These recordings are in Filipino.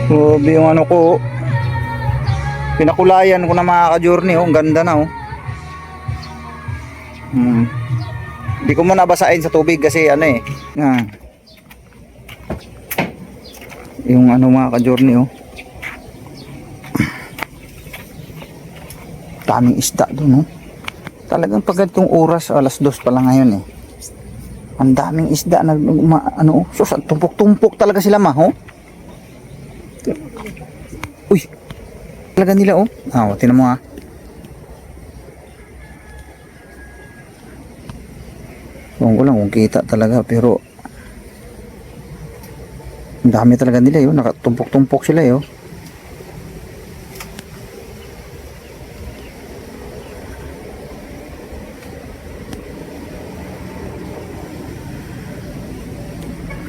Grabe yung ano ko. Pinakulayan ko na mga ka-journey. Oh. Ang ganda na oh. Hindi ko muna basahin sa tubig kasi ano eh. Yung ano mga ka-journey oh. Daming isda dun oh. Talagang pag ganitong oras, alas 2 pa lang ngayon eh. Ang daming isda na ano oh. Sus, tumpok-tumpok talaga sila oh. Uy. Talaga nila oh. Tinan mo Ewan ko lang kung kita talaga pero ang dami talaga nila yun. Nakatumpok-tumpok sila yun.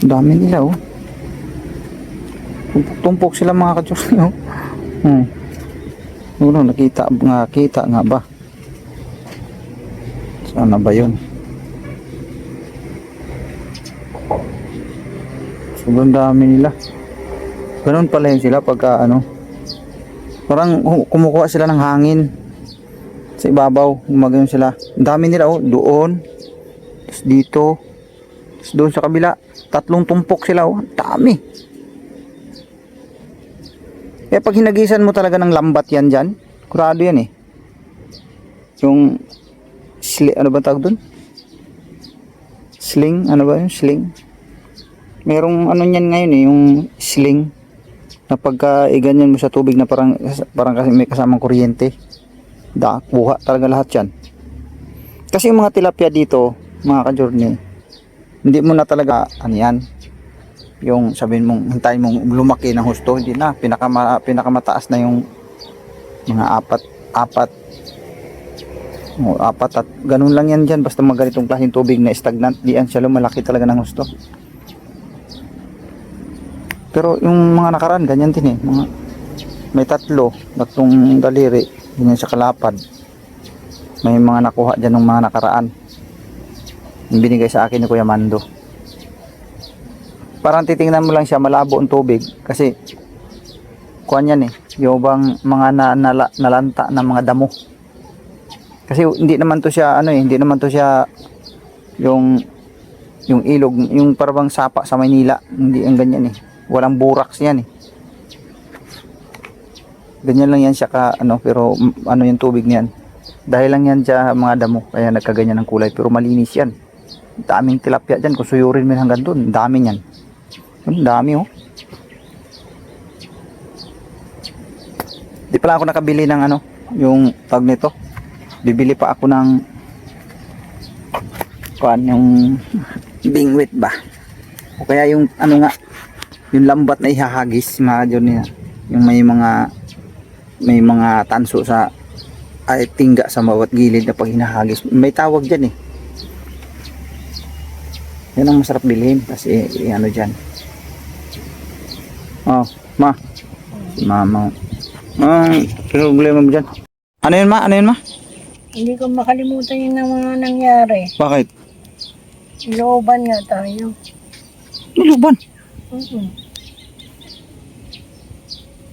Ang dami nila oh. Tumpok-tumpok sila mga ka-Diyos oh. Nakita nga ba? Sana ba yun? Sobrang dami nila. Ganun pala yun sila pagka ano. Parang kumukuha sila ng hangin sa ibabaw. Gumagano sila. Ang dami nila oh. Doon. Tapos dito. Tapos doon sa kabila. 3 tumpok sila oh. Ang dami. Kaya pag hinagisan mo talaga ng lambat yan dyan. Kurado yan eh. Yung ano ba tawag doon? Sling. Ano ba yun? Sling. Merong ano niyan ngayon eh, yung sling na pagka iganyan mo sa tubig na parang kasi may kasamang kuryente. Kuha talaga lahat yan. Kasi yung mga tilapia dito, mga ka-journey, hindi mo na talaga ano yan, yung sabihin mong hintayin mong lumaki ng husto, hindi na. Pinakamataas na yung mga apat at ganun lang yan dyan. Basta maganitong klaseng tubig na stagnant, di yan siya lumalaki talaga ng husto. Pero yung mga nakaraan, ganyan din eh. May tatlong daliri, ganyan sa kalapad. May mga nakuha dyan ng mga nakaraan. Yung binigay sa akin ni Kuya Mando. Parang titingnan mo lang siya, malabo ang tubig. Kasi, kuhan yan eh. Yung bang mga nalanta na mga damo. Kasi hindi naman to siya, hindi naman to siya yung ilog, yung parang sapa sa Maynila. Hindi ang ganyan eh. Walang buraks yan eh. Ganyan lang yan siya pero yung tubig niyan. Dahil lang yan siya mga damo, kaya nagkaganyan ng kulay. Pero malinis yan. Daming tilapia dyan. Kung suyurin mo hanggang doon, dami yan. Dami oh. Di pala ako nakabili ng yung tag nito. Bibili pa ako ng yung bingwit ba? O kaya yung yung lambat na ihahagis mga journey na. Yung may mga tanso sa tingga sa bawat gilid na pag hinahagis. May tawag dyan eh. Yan ang masarap bilhin kasi dyan. Oh, ma. Si mama. Problema mo dyan. Ano yun ma? Hindi ko makalimutan yung mga nangyari. Bakit? Looban nga tayo. Looban?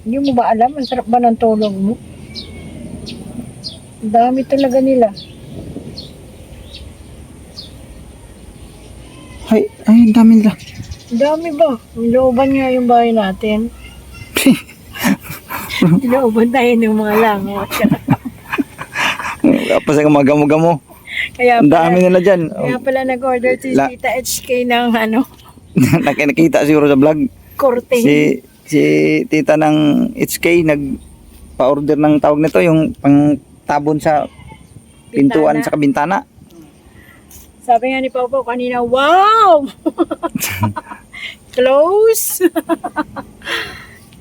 Hindi mo ba alam? Ang sarap ba ng tulog mo? Ang dami talaga nila. Ay, ang dami nila. Ang dami ba? Ang looban nga yung bahay natin. Looban tayo ng mga langot. Kapag sa magamo-gamo. Ang dami nila dyan. Kaya pala nag-order si Tita HK ng Nakita siguro sa vlog. Korte. Si tita ng HK nagpa-order ng tawag nito, yung pang tabon sa pintuan sa kabintana. Sabi nga ni Pau kanina, wow! Close!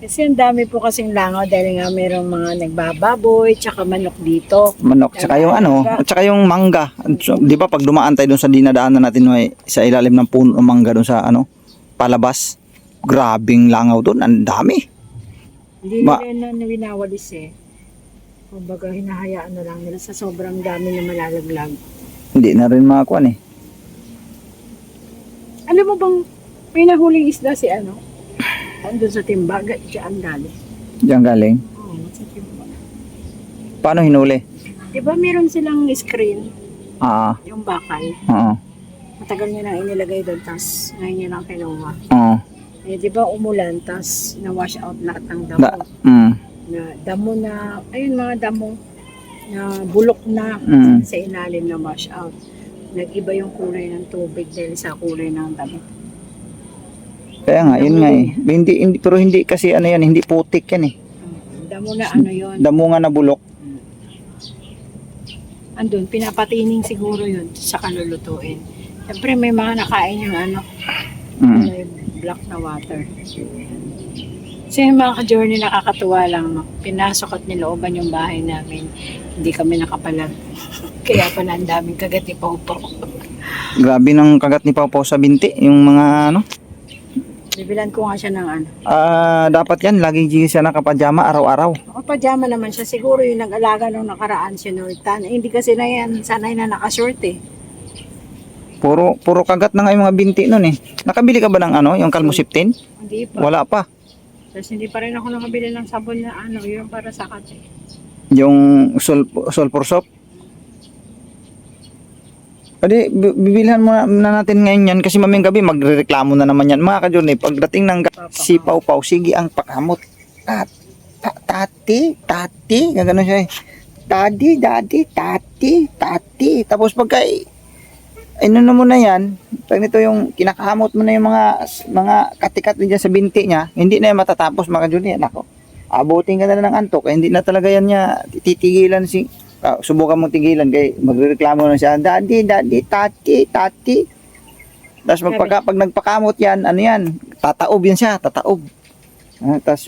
Kasi ang dami po kasing langaw dahil nga mayroong mga nagbababoy, tsaka manok dito. Manok, tsaka yung at tsaka yung mangga. So, di ba pag dumaan tayo dun sa dinadaanan natin sa ilalim ng puno ng mangga dun sa palabas, grabing langaw dun, ang dami. Hindi nila na winawalis eh. Kumbaga hinahayaan na lang nila sa sobrang dami na malalaglag. Hindi na rin makakuan eh. Alam mo bang may nahuling isda si Andun sa timbaga, dyan galing. Diyan galing. Oo, sa timbaga. Paano hinuli? Diba meron silang screen, Ah, yung bakal. oo. Matagal niya na inilagay doon, tapos ngayon niya lang kinuha. Oo. Eh, di ba umulan, tapos na-wash out lahat ng damo. Da, mm, Na damo na, ayun mga damo, na bulok na sa ilalim na wash out. Nag-iba yung kulay ng tubig dahil sa kulay ng damo. kaya nga, yun nga eh. Hindi, pero hindi kasi ano yan, hindi putik yan eh. Damo na ano yun. Damo nga na bulok. Andun, pinapatining siguro yun sa kalulutuin. Siyempre may mga nakain yung ano, Mm. may black na water. So yung mga ka-journey nakakatuwa lang, no? Pinasok at nilooban yung bahay namin. Hindi kami nakapalag. Kaya pala ang daming kagat ni Pawpaw. Grabe ng kagat ni Pawpaw sa binti. Yung mga ano. Bibilan ko nga siya ng ano. Dapat yan, laging siya nakapajama araw-araw. Nakapajama naman siya. Siguro yung nag-alaga nung nakaraan si Nortan. Hindi kasi na yan, sanay na nakashort eh. Puro kagat na nga yung mga binti nun eh. Nakabili ka ba ng ano, yung Calmosiptin? Hindi pa. Wala pa. Tapos hindi pa rin ako nakabili ng sabon na ano, yung para sa kate. Yung sulfur soap. Adi, bibilhan na natin ngayon yan kasi mamayang gabi magrereklamo na naman yan. Mga ka-journey, pagdating ng si Pawpaw, sige ang pakamot. Tati, gano'n siya eh. Daddy, tati. Tapos pagka, ano na mo na yan, pag nito yung kinakahamot mo na yung mga katikat dyan sa binti niya, hindi na yan matatapos mga ka-journey. Nako, abutin ka na ng antok, hindi na talaga yan niya titigilan subukan mong tigilan kay magrereklamo na siya, daddy, tati. Tapos pag nagpakamot yan, ano yan, tataob yan siya, tataob. Tapos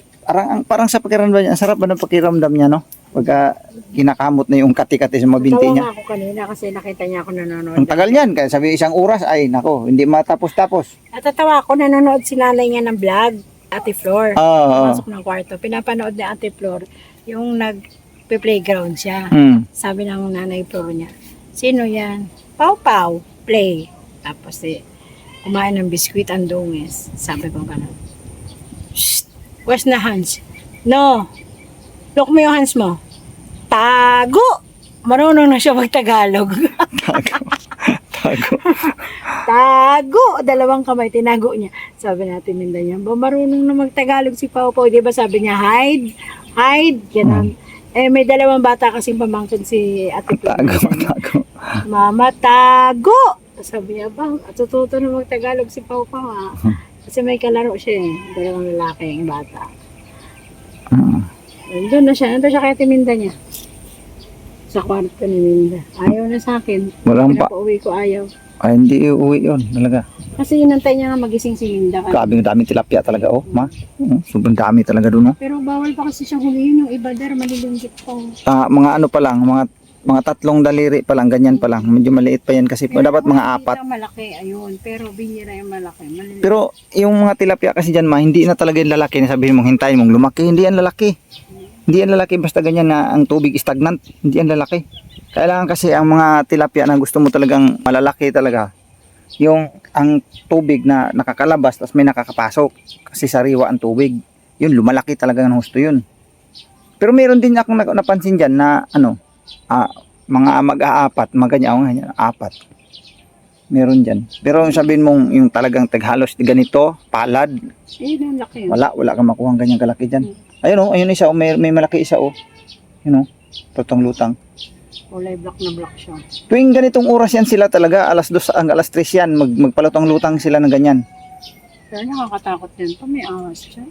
parang sa pakiramdam niya, ang sarap ba ng pakiramdam niya, no? Pagka kinakamot na yung kati-kati sa mga binti niya. Tawa nga ako kanina kasi nakita niya ako nanonood. Ang tagal niyan, kaya sabi 1 oras, ay nako, hindi matapos-tapos. Natatawa ako, nanonood si nanay niya ng vlog, Ate Flor. Oo. Pasok ng kwarto. Pinapanood ni Ate Flor yung nag-playground siya. Sabi ng nanay Flor niya, sino yan? Pawpaw, play. Tapos kumain ng biskwit ang dungis. Sabi ko gano'n. Shh! Where's na hands? No! Look mo yung hands mo. Tago! Marunong na siya mag-Tagalog. Tago. Tago! 2 kamay, tinago niya. Sabi natin ninda niya, ba marunong na mag-Tagalog si Pawpaw, di ba? Sabi niya, hide, ganun. Eh, may 2 bata kasing pamangkin si Ate Flor. Tago. Mama, tago! Sabi niya, bang, tututo na mag-Tagalog si Pawpaw ha. Kasi may kalaro siya eh, 2 lalaki yung bata. Nandun siya kaya timinda niya. Sa kwarto ni Minda. Ayaw na sa akin. Walang pa. Pinapauwi ko ayaw. Ay, hindi uuwi yun, talaga. Kasi inantay niya nga magising si Minda. Grabe, daming tilapia talaga, oh, ma. Sobrang dami talaga doon, oh. Pero bawal pa kasi siyang hulihin yung iba der, malilinggit pa. Mga ano pa lang, mga 3 daliri pa lang, ganyan pa lang. Medyo maliit pa yan kasi dapat mga 4. Yung malaki, ayun. Pero binira yung malaki. Maliliit. Pero yung mga tilapia kasi dyan, ma, hindi na talaga yung lalaki na sabihin mong hintayin mong lumaki. Hindi yan lalaki. Hindi yan lalaki basta ganyan na ang tubig stagnant. Hindi yan lalaki. Kailangan kasi ang mga tilapia na gusto mo talagang malalaki talaga, yung ang tubig na nakakalabas tapos may nakakapasok kasi sariwa ang tubig. Yun, lumalaki talaga ng husto yun. Pero meron din akong napansin dyan na ano, mga mag-aapat, ganyan, 4. Meron dyan. Pero sabihin mong yung talagang taghalos ganito, palad, Ayun, ang laki. wala kang makuha ganyang kalaki dyan. Ayun isa, may malaki isa, oh. Yun, oh, lutang. Kulay black na black siya. Tuwing ganitong oras yan sila talaga, alas 2 hanggang alas 3 yan, magpalutang-lutang sila ng ganyan. Pero nakakatakot yan pa, may angas siya.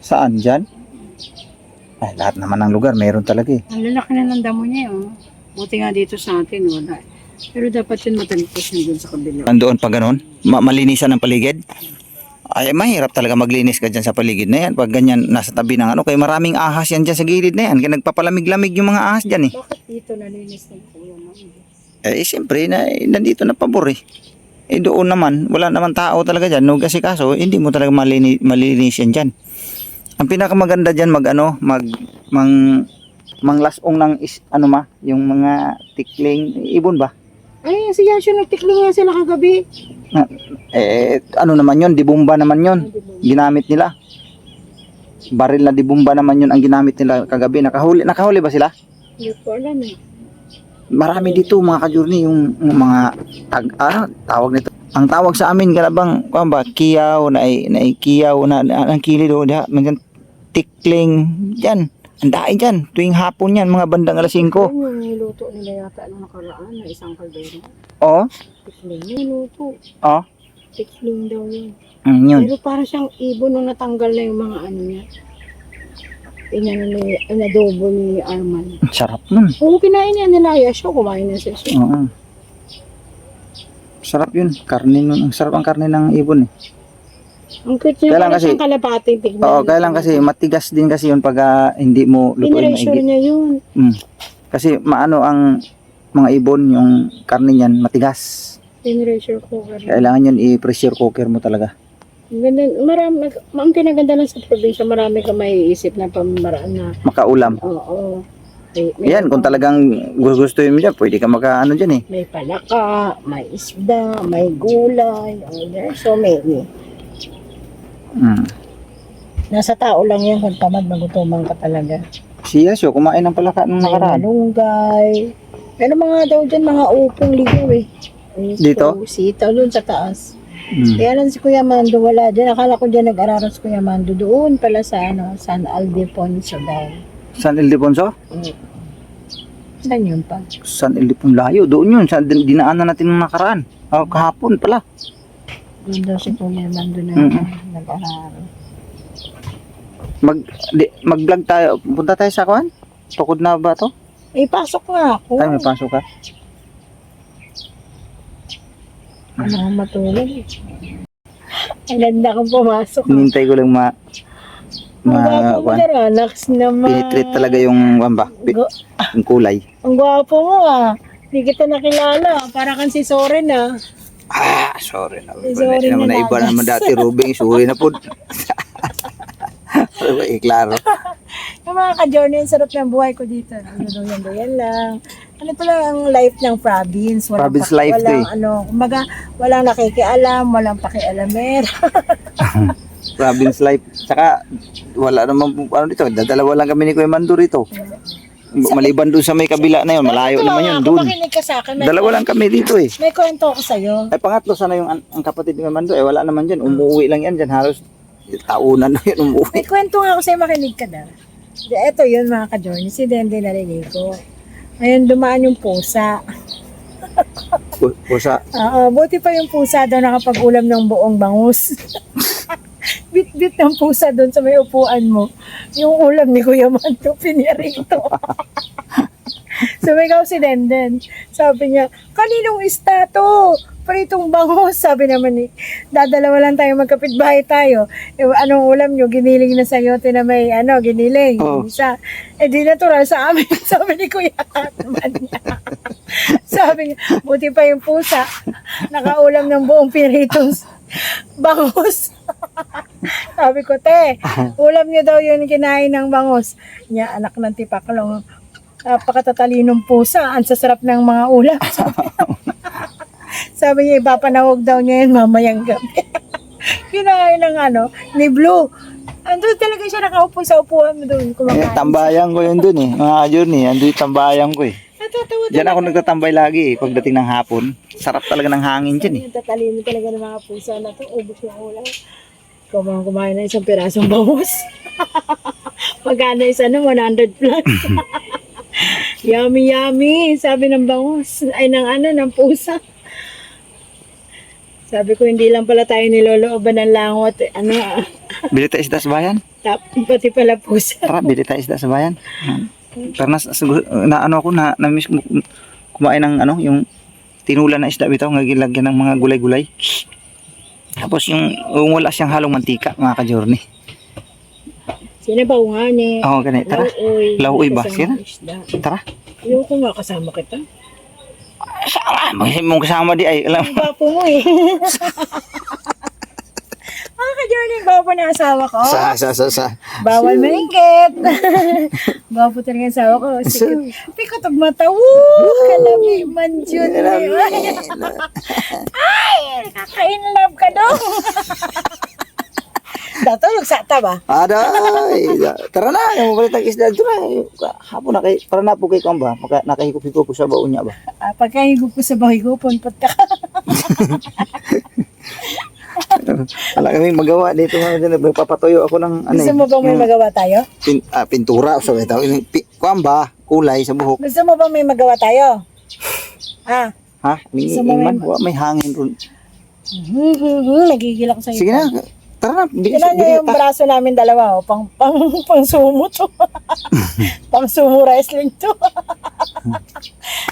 Saan? Dyan? Ay, lahat naman ng lugar, meron talaga eh. Ang lalaki na ng damo niya, oh. Buti nga dito sa atin, wala. Pero dapat yun matalitos na dun sa kabila. Nandoon pa ganun, malinisan ng paligid. Ay, mahirap talaga maglinis ka dyan sa paligid na yan. Pag ganyan, nasa tabi ng ano, kaya maraming ahas yan dyan sa gilid na yan. Kaya nagpapalamig-lamig yung mga ahas dyan eh. Bakit dito nalinis ng kuya mo? Siyempre, nandito na pabor eh. Doon naman, wala naman tao talaga dyan. No, kasi kaso, hindi mo talaga malinis yan dyan. Ang pinakamaganda dyan, manglasong ng yung mga tikling, ibon ba? Ay, si Yasho nagtikling nga sila kagabi. Ano naman yun, dibumba naman yun. Ginamit nila. baril na dibumba naman yun ang ginamit nila kagabi. Nakahuli ba sila? Hindi ko alam eh. Marami dito mga ka-journey yung mga tawag nito. Ang tawag sa amin kalabang kuan ba kiyaw na kiyaw na ang kilid do diha man tikling yan. Ang dai diyan tuwing hapon yan mga bandang alas 5. Yung niluto nila yata nung nakaraan na isang kaldero. Oh. Tikling niluto. Oh. Tikling daw yun. Yun. Pero parang siyang ibon nung natanggal na yung mga ano niya. Inadobo ni Arman. Sarap nun. Oo, kinain niya nila. Yasho, kumain na siya. Oo. Sarap yun. Karne nun. Ang sarap ang karne ng ibon eh. Ang cute niya. Kailan Parang kasi- siyang kalapati. Tignan. Oo, kaya lang kasi matigas din kasi yun pag hindi mo lutuin Pinressure maigi. niya yun. Kasi maano ang mga ibon yung karne niyan matigas. Pinressure cooker. Kailangan yun i-pressure cooker mo talaga. Ang ganda, marami, ang kinaganda lang sa probinsya, marami ka maiisip na pamaraan na, Makaulam. oo. Yan, kung talagang gustuhin mo dyan, pwede ka makaano dyan eh. May palaka, may isda, may gulay, oh, there's so many. Mm. Nasa tao lang yan kung tamad magutuman ka talaga. Si Yasio, kumain ng palaka nung May nakaraan. malunggay. Pero mga daw dyan, mga upong ligaw eh. Dito? Sitaw dun sa taas. Mm. Kaya lang si Kuya Mando wala dyan. Akala ko dyan nag-araros si Kuya Mando. Doon pala sa San Aldefonso daw. San Ildefonso? Saan yun pa? San Ildefonso layo. Doon yun, sa dinaanan natin nung nakaraan. Kahapon pala. Doon daw si Kuya Mando na nag-araros. Mag-vlog tayo. Punta tayo sa kuan? Tukod na ba to? Eh, pasok nga ako. Ay, may pasok ka. Ano matulog eh. Ang ganda kong pumasok. Hinintay ko lang Ang gwapo mo kuan. na Ranax naman. Pinitreat talaga yung kuan ba? Yung kulay. Ang gwapo mo ah. Hindi kita nakilala. Para kang si Soren ah. Sorry na. Sorry na Iba nagas. naman dati, Rubing. Sorry na po. Klaro. Yung mga ka-journey, ang sarap ng buhay ko dito. Doyan lang. Ano pala ang life ng province? Province life to walang, eh. kumbaga, walang nakikialam, walang pakialamer. Province life. Saka, wala naman po, ano dito, dadalawa lang kami ni Kuya Mando rito. Maliban doon sa may kabila na yun, malayo naman yun, doon. Makinig ka sa akin. Dalawa lang kami dito eh. May kwento ako sa'yo. Ay, pangatlo, sana yung ang kapatid ni Kuya Mando, eh, wala naman dyan. Umuwi lang yan dyan, halos taunan na yun umuwi. May kwento nga ako sa'yo, makinig ka na. Ito yun mga ka-journey, si Dende narinig ko. Ngayon dumaan yung pusa. Pusa. Oo, buti pa yung pusa daw nakapag-ulam ng buong bangus. Bit-bit ng pusa doon sa may upuan mo. Yung ulam ni Kuya Manto, pinirito. Sumigaw si Denden. Sabi niya, kaninong isda to? Pritong bangus. Sabi naman ni, dadalawa lang tayo, magkapitbahay tayo. E, anong ulam nyo? Giniling na sayote na may, giniling. Oo. Isa. Eh, di natural sa amin. Sabi ni Kuya naman niya. Sabi niya, buti pa yung pusa. Nakaulam ng buong piritong bangus. Sabi ko, te, ulam niyo daw yun kinain ng bangus. Niya, anak ng tipaklong. Napakatatalinong pusa. Ang sasarap ng mga ulam. Sabi niya, ipapanawag daw niya yun mamayang gabi. Kinain ng ni Blue. Andun talaga siya nakaupo sa upuan mo doon. Eh, tambayan ko yun dun eh. Mga journey, andun yung tambayan ko eh. Natatawa Diyan ako nagtatambay lagi eh, pagdating ng hapon. Sarap talaga ng hangin dyan eh. Tatalino talaga ng mga pusa na to. Ubus yung ulam. Kumain na isang pirasong bangus. Magkano isa 100 plus. Yummy, yummy. Sabi ng bangus. Ay, ng pusa. Sabi ko, hindi lang pala tayo nilolooban ng langot. Bili tayo isda sa bayan? Pati pala pusa. Tara, bili tayo isda sa bayan. Pero na-miss kumain ng yung tinula na isda bitaw, ngagilagyan ng mga gulay-gulay. Tapos yung wala siyang halong mantika, mga ka-journey. Sinabaw nga ni. Oo, ganit. Tara. Lauoy ba? Sina? Tara. Ayoko nga kasama kita. Mag-isip mong kasama di ay. Alam. Ang gwapo mo eh. Mga ka-journey, gwapo na asawa ko. Sa. Bawal maingit. Gwapo talaga yung asawa ko. Sige, pikotog mata. Woo! Kalabi, manjun. Ay, kaka-in love ka daw. Dato, nagsata ba? Aday, tara na, yung mabalit ang isda dito na. Hapon na kay, para na po kay kong ba? Nakahigop-higop ko sa baon niya ba? Pagkahigop ko sa bahay ko, punpot ka. Wala kami magawa dito nga, papatuyo ako ng ano. Gusto mo bang may magawa tayo? Pintura, so ito, kuwan ba? Kulay sa buhok. Gusto mo bang may magawa tayo? Ah, Ha? Gusto mo Man, may hangin ron. nagigil ako sa iyo. Sige na, tara na, bilis, Tignan niyo yung braso namin dalawa, oh. pang sumo to. Pang sumo wrestling to.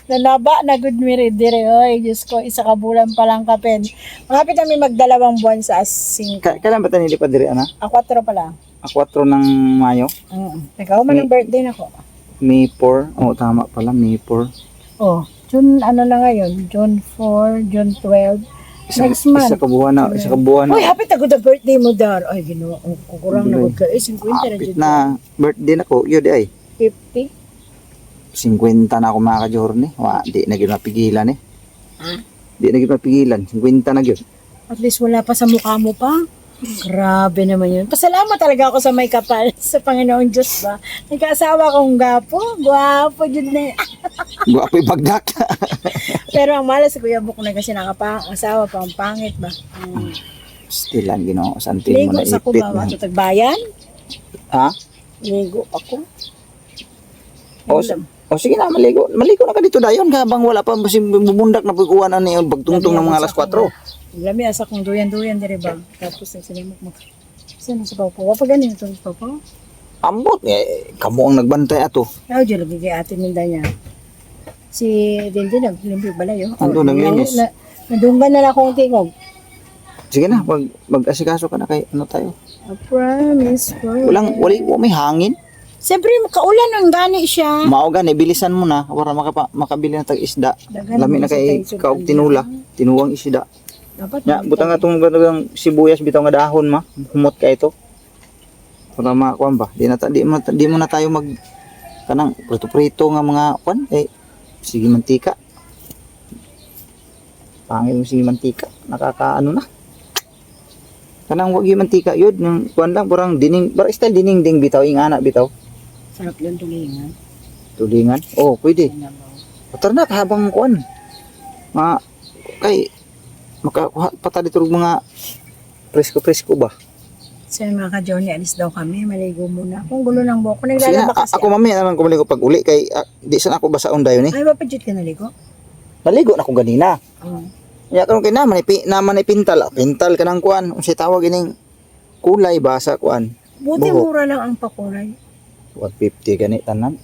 Nanaba na good miri dire, oy. Diyos ko, isa ka bulan pa lang kapen. Malapit kami magdalawang buwan sa asing. Kailan ba tayo nilipad diri, ana? 4 pa lang. 4 ng Mayo? Ikaw man ang birthday na ko. May 4. Oh, tama pala, May 4. Oh, June ano na ngayon? June 4, June 12. Next month. Isa kabuhan na. Uy, happy tagod ang birthday mo, Dar. Ay, ginawa. Kukurang na gud ka. 50 na Hapit dyan. na birthday na ko. Yun di ay. 50? 50 na ako mga ka-journey. Di na gyud mapigilan eh. Ha? Di na gyud mapigilan. 50 na gyud. At least wala pa sa mukha mo pa. Grabe naman yun. Pasalamat talaga ako sa may kapal sa Panginoon Diyos ba. Nagkaasawa kong gapo. Gwapo dyan na. Guwapoy bagdak. Pero ang malas sa Kuya Buk na kasi asawa pa ang pangit ba. Stilan Ginoo. Santin mo Ligo na sa ipit kumawa na. sa tagbayan. Ha? Ligo ako. O sige na, maligo. Maligo na ka dito dayon. Habang wala pa bumundak na pagkuhanan niya yung bagtungtong ng mga alas 4. Lami asa kong duyan-duyan dire ba. Tapos nagsilimok mo. Sino sa papa? Wa pa ganin ito sa papa? Ambot eh. Kamu ang nagbantay ato. Ayaw dyan lagi kay ate Minda niya. Si Dindi naglimpyo balayo. Ando, naglinis. Nadunggan na lang akong tingog. Sige na, mag-asikaso ka na kay ano tayo. I promise. Wali may hangin. Siyempre, kaulan ang gani siya. Maugan, bilisan mo na para makabili na tag-isda. Dagan Lami na mo sa kay tayo, kaog sub- tinula, tinuwang isda. Dapat Ya, butang nga itong ganang sibuyas bitaw nga dahon ma, humot ka ito. Para makuan ba? Di mo na tayo mag kanang prito-prito nga mga kuan sige mantika. Pangil mo sige mantika, nakakaano na. Kanang wag yung mantika yun, yung kuan lang parang dining, parang style dining ding bitaw ing ana bitaw. sarap lang tulingan. Tulingan. Oh, pwede. Tara na habang kuan. Kay makakuha pa tayo dito mga presko-presko ba? So yung mga ka-journey, alis daw kami. Maligo muna. Kung gulo ng buhok ko, Sige na, naglalaba kasi. ako mamaya naman kumaligo pag uli kay di sana ako basaon dayon eh. Ay, mapajut ka naligo? Naligo na ako ganina. Oo. Ya karon kay naman pintal, pintal ka ng kuan, unsay tawag ining kulay ba sa kuan? Buti Buhok. mura lang ang pakulay. 150 gani tanan.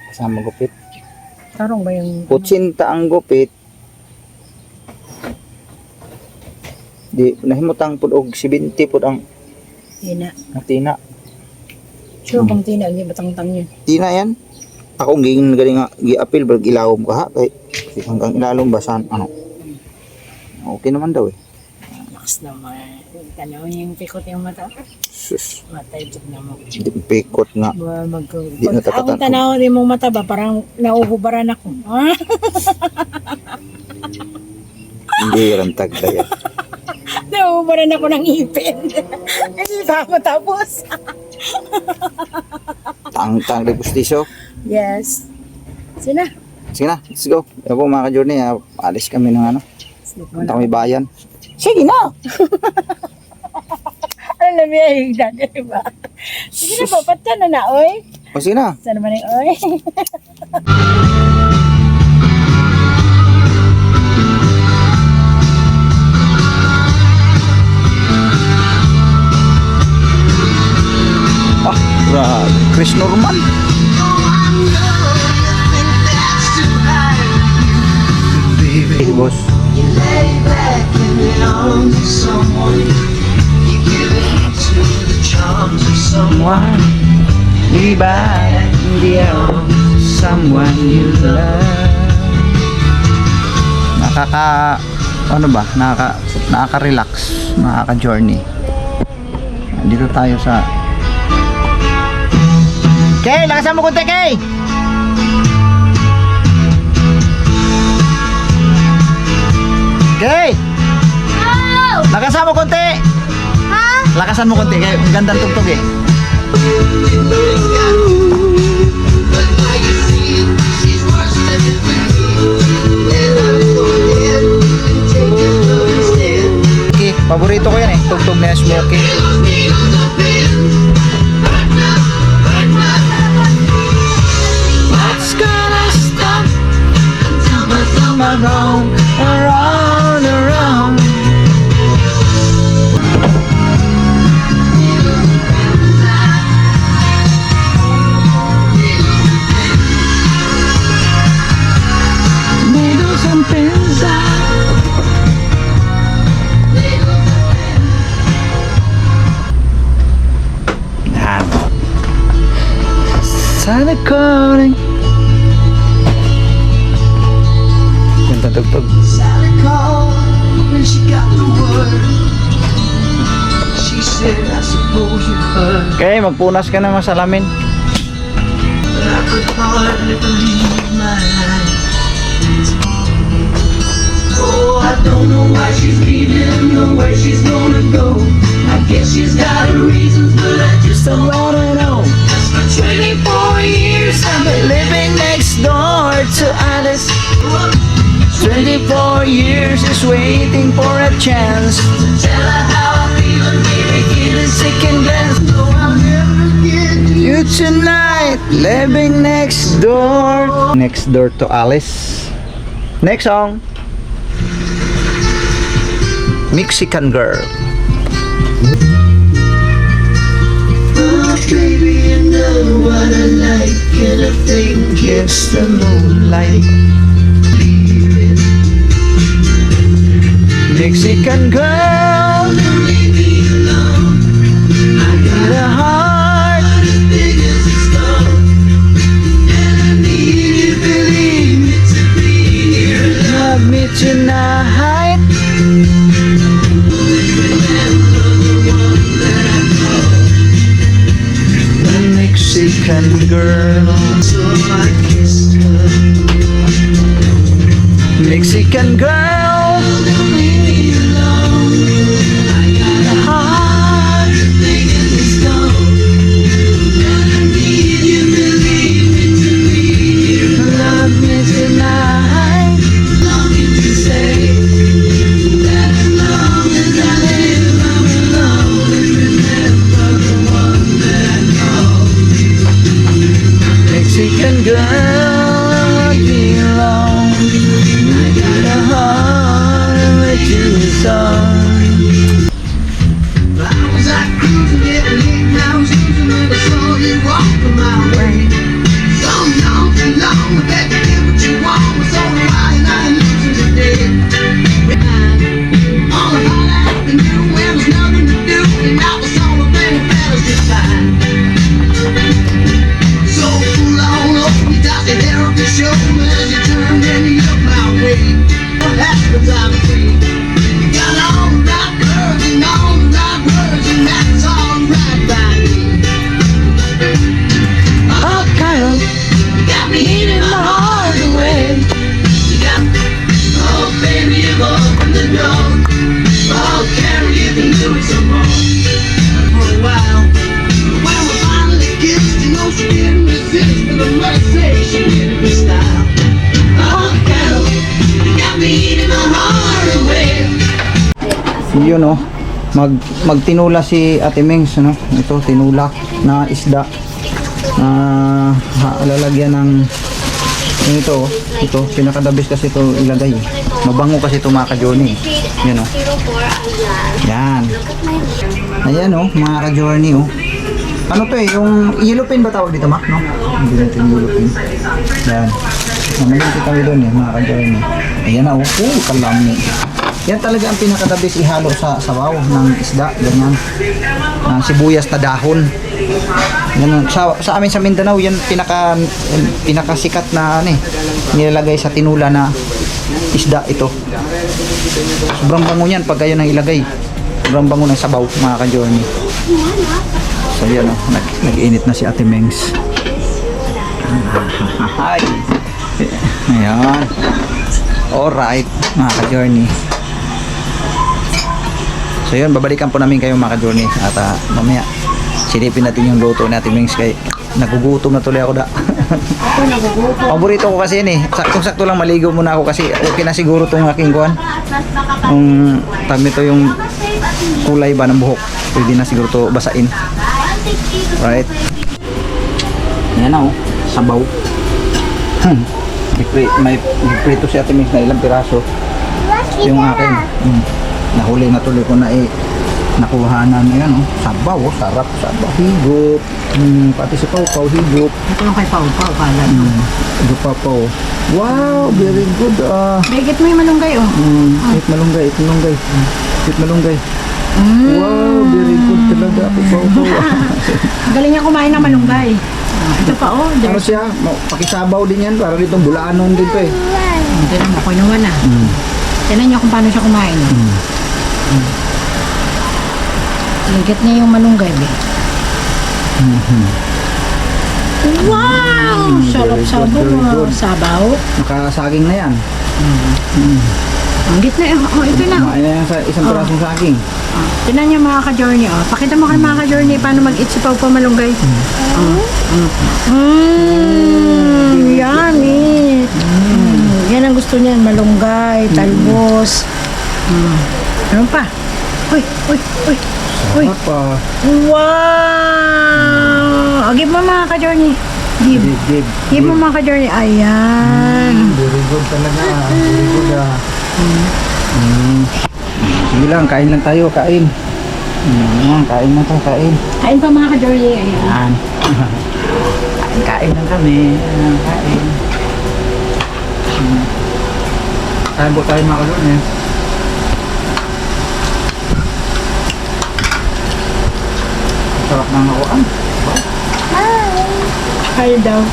Kasama gupit. Tarong ba yung... 80 ang gupit. Di nahimutang pud og 70 pud ang Tina. tina. Sure bang tina? Hindi batang-tang yun. Tina yan. Ako ging galing nga gi-appeal berg ilawom ka ha kay hanggang ilalom ba saan ano. Okay naman daw eh. Lakas naman. Tanaw yung pikot yung mata. Sus, Matay jud na mo. di pikot nga. Ba mag Di na Pag tapatan. akong tanaw rin mong mata ba, parang nauhubaran ako. Ah? Hindi rantag daya. Nauhubaran ako ng ipin. Hindi pa ako tapos. Tang-tang de pustiso. Yes. Sina? Sige na, let's go. Ako mga ka-journey, alis kami ng ano. Sleep mo Punta na. kami bayan. Sige na! Ano na may ahigda, diba? Sige na, papat ka na na, oy. O sige na. Saan naman yung oy? Ah, grabe. Chris Norman. Hey, boss. You lay back and belong to someone. You give in to the charms of someone. Iba, hindi ako someone you love. Ano ba? Nakaka-relax, nakaka-journey. Dito tayo sa... Kay, lakasan mo konti, Kay! Kay! Lakasan mo konti! Ha? Lakasan mo konti, kaya gandang tugtog eh. But now you see, she's worse than ever. And I'm going ahead and take your love instead. Okay, paborito ko yan eh. Tugtog na Smokey. Lost me on the pen. But now, what's gonna stop until my thumb Around, around, around. Needles and pins Yan. Sana calling. Ganda tugtog. Sally called when she got the word. She said, I suppose you heard. Okay, magpunas ka ng salamin. But I could hardly believe my eyes. Oh, I don't know why she's leaving or where she's gonna go. I guess she's got her reasons, but I just don't wanna know. For 24 years I've been living next door to Alice. 24 years is waiting for a chance. Tell her how I feel and maybe give a second glance. No, I'll never get You tonight, living next door. Next door to Alice. Next song. Mexican Girl. Oh, baby, you know what I like, and I think it's the moonlight. Mexican Girl. Don't leave me alone. I got The heart. as big as a stone, and I need you, believe me, to be here. Love me tonight. The Mexican Girl. So I kissed her. Mexican Girl. Don't leave me alone. I got a heart as big as a stone, and I need you, believe me, to be here. Love me tonight. Longing to say that as long as I live, I'm alone. Remember the one that I call. Mexican Girl, belong. I got a heart with you, son. I was out cruising, getting late, and I was losing when I saw you walking my way. So long, too long, I bet you get what you want. Was on the wire, and I'm losing today. On a hot afternoon, there was nothing to do, and I was on the thing that was just fine. So pull on up, you got your hair up your shoulder as you turn and you look my way. What happens, I'm free. You got all the right curves and all the right words, and that's all right by me. Oh, Kyle. You got me eating my heart away. You got, oh baby, you've opened the door. Oh, Carol, you can do it some more. For a while, when we finally kissed, you know she didn't resist, but I must say she did it with style. Oh, Carol, you got me eating my heart away. Yun oh. Magtinula si Ate Mengs, ano? Ito, tinula na isda. Lalagyan ng ito, pinakadabis kasi ito ilagay. Mabango kasi ito mga ka-journey. Yan oh. Yan. Ayan oh, mga ka-journey oh. Ano to eh, yung yellow pin ba tawag dito, Mac, no? Hindi natin yellow pin. Yan. Namalingki kami doon eh, mga ka-journey. Ayan na oh, kalami. Yan talaga ang pinakadabis ihalo sa sabaw ng isda, ganyan. Sibuyas na dahon. Ganun. Sa amin sa Mindanao, yan pinakasikat na ano eh, nilalagay sa tinula na isda ito. Sobrang bango yan pag kayo nang ilagay. Sobrang bango ng sabaw, mga ka-journey. So yan o, nag-init na si Ate Mengs. Hi! Ayan. Alright, mga ka-journey. So So yun, babalikan po namin kayo mga ka-journey. At mamaya, silipin natin yung luto natin Mings kay nagugutom na tuloy ako da. Ako nagugutom. Paborito ko kasi yun eh. Saktong-sakto lang maligo muna ako kasi okay na siguro tong aking kuhan. Tag nito yung kulay ba ng buhok. Pwede na siguro to basain. Right. Yan na oh. Sabaw. May prito si Ate Mix na ilang piraso. Yung akin. Nahuli na tuloy ko na nakuhanan na yan oh. Sabaw oh. Sarap. Sabaw. Higop. Pati si Pau Pau higop. Ito yung kay Pau Pau, kala. Higop pa Pau. Wow, very good. Bigit mo yung malunggay, oh. Eat malunggay, eat malunggay. Eat malunggay. Wow, very good talaga. Pau Pau. Galing niya kumain ng malunggay. Ito pa, oh. Ano siya? Pakisabaw din yan. Para ditong bulaanon din to eh. Tignan mo, kinuha na. Tignan niyo kung paano siya kumain. Ligat niya yung malunggay, be. Wow! Sarap very sabaw. good, very good. Sabaw. Nakasaging na yan. Ang gitna, oh, ito na. Kumain na yan sa isang pirasong saging. Tignan niyo mga ka-journey, oh. Pakita mo kay mga ka-journey paano mag-eat si Pau Pau malunggay. Yummy! Yan ang gusto niyan, malunggay, talbos. Ano pa? Uy, uy, uy. Uy. Sarap pa. Wow! Give mo mga ka-journey. Give. Give mo mga ka-journey. Ayan. Very good talaga. Very good Sige lang, kain lang tayo, kain. Kain na tayo, kain. Kain pa mga ka-journey. Ayan. Yan. Kain lang kami. Kain. Kain po tayo mga kalun eh. Sarap ng nakuan. Kain daw.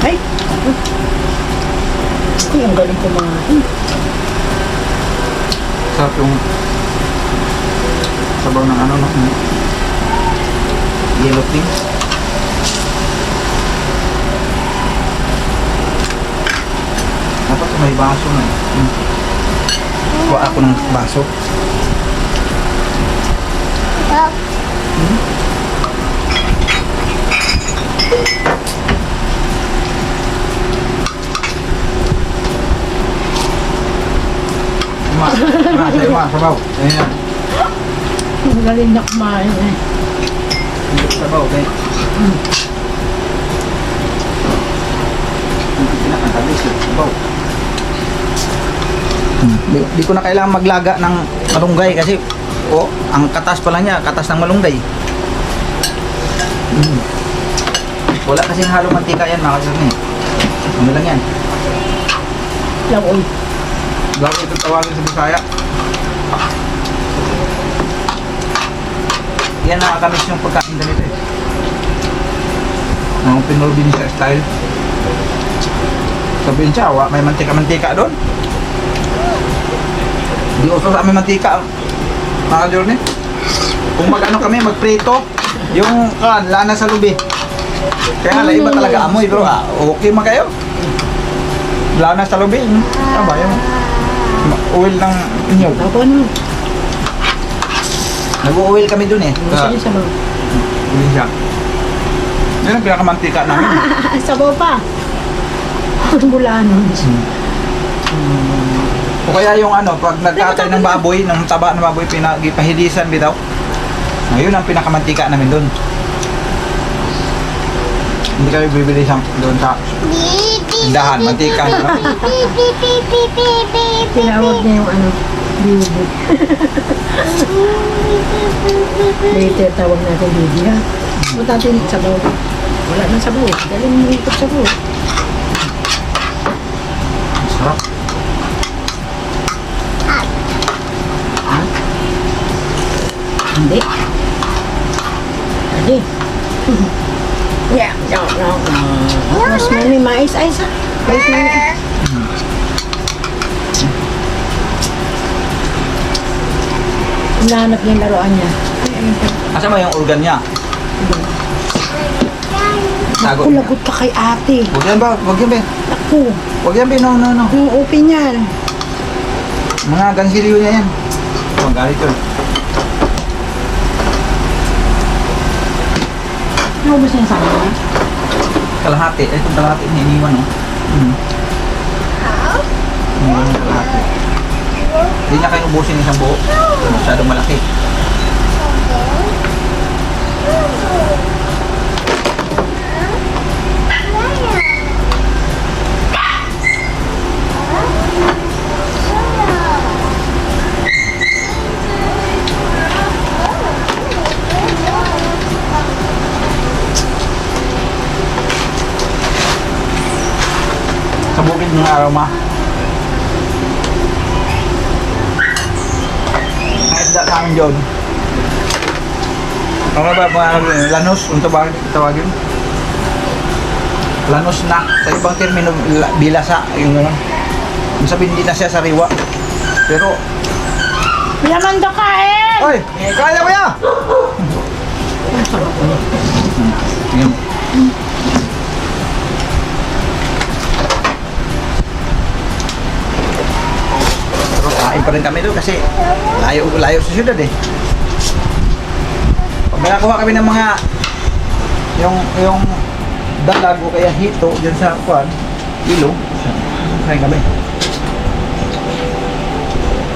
Ay! Ay, ang galing kumain. Sarap yung sabaw ng ano no? Yellow things. Dapat may baso na eh. Kuha ako ng baso. Sabaw. Ayan. Ang galing na kumain eh. Sabaw, okay? Pinakatabi siya, sabaw. Di ko na kailangan maglaga ng malunggay kasi ang katas pa lang niya, katas ng malunggay. Wala kasing halong mantika yan mga kasarni. Ano lang yan? Laoy. Gawin itong tawagin sa Bisaya. Yan nakakamiss yung pagkain ganito eh. Mga pinolbinsya style. Sabihin siya, may mantika-mantika doon. Di uso sa amin mantika mga ka-journey. Kung mag-ano kami, mag-prito yung lana sa lubi. Kaya nga, iba talaga amoy bro. Okay man kayo. Lana sa lubi. Aba, yung oil ng inyog. Ako ano? Nag-oil kami dun eh. Gusto niyo sabaw? Hindi siya. Yan ang pinakamantika namin. Sabaw pa. Bulano. O kaya yung ano, pag nagkatay ng baboy, ng taba ng baboy, pinagipahilisan bitaw. Ngayon ang pinakamantika namin dun. Hindi kami bibili sa doon sa tindahan, mantika. Tinawag niya yung ano, bibi. Later tawag natin bibi ha. Punta natin sabaw. Wala nang sabaw. Dali mo ikot sabaw. Sarap. Hindi. Hindi. Yeah, no. Mas mami, mais-ais ha. Mais-mais. Hinahanap niya yung laruan niya. Asa mo yung organ niya? Tago. Naku, lagot ka kay ate. Huwag yan ba? Huwag yan ba? Naku, Huwag yan ba? No. yung open yan. Mga gansilyo niya yan. Oh, galit yun. Naubos niya sa akin. Kalahati. Itong kalahati niya iniwan, oh. Iniwan yung kalahati. Hindi niya kayo ubusin isang buo. Masyadong malaki. Sa bukid ng araw ma. Ang isda sa amin dyan. Ano ba mga lanos? Kung tawagin? Lanos na. Sa ibang termino, bilasa. Yung gano'n. Yung sabihin, hindi na siya sariwa. Pero, Pinamando kain! oy! Kaya ko ya! Yan. Pero kain pa rin kami doon kasi layo sa syudad eh. Pag may nakuha kami ng mga yung dalag o kaya hito dyan sa kuwan, ilog, kain kami.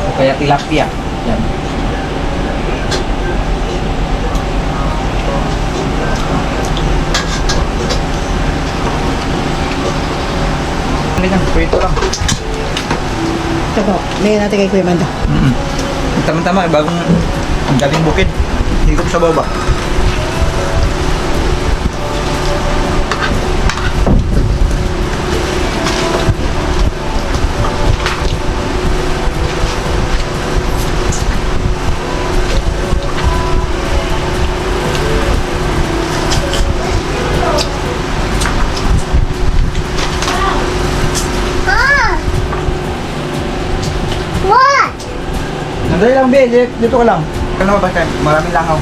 O kaya tilapia. Yan. Ano yan? Prito lang. Ito po, lagyan natin kay Kuya Mando. Tama-tama, bagong ang galing bukid. Higop sa baba. Nandali lang, Be. Dito ka lang. Ano ba tayo? Maraming langaw.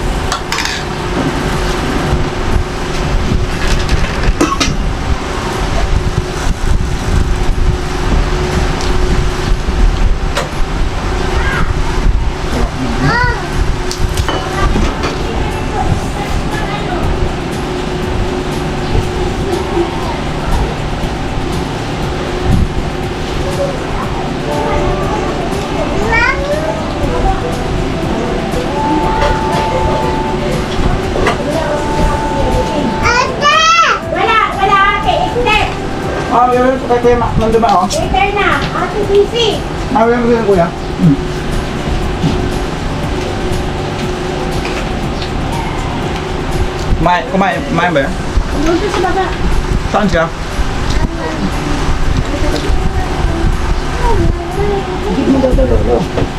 Yun, kay Kuya Nando ba, oh? Later na, Ate Sisi. Yun, kay Kuya. Kumain ba yan? Dito sa baba. Saan siya? Hindi mo daw.